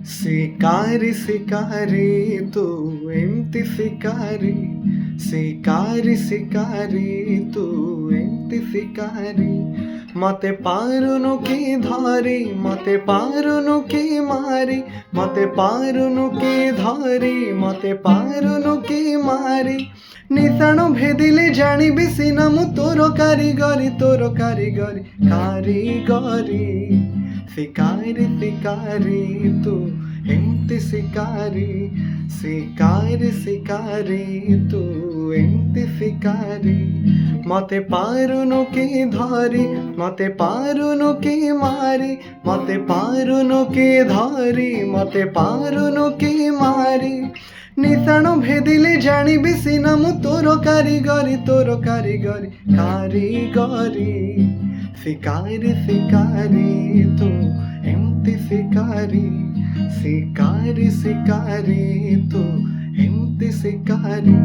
शिकारी शिकारी तू एमती शिकारी शिकारी शिकारी तू एमती शिकारी मते पारुनु की धरी मते पारुनु की मारी मते पारुनु की धरी मते पारुनु की मारी निशाण भेदिले जानिबि सिना मु तोर कारीगरी कारीगरी शिकारी शिकारी तू एमती शिकारी शिकारी शिकारी तू एमती शिकारी मते पारुनु की धरी मते पारुनु की मारी मते पारुनु की धरी मते पारुनु की मारी निशाण भेदिले जानिबि सिना मु तोर कारीगरी कारीगरी शिकारी शिकारी तू एमती शिकारी शिकारी शिकारी तू एमती शिकारी।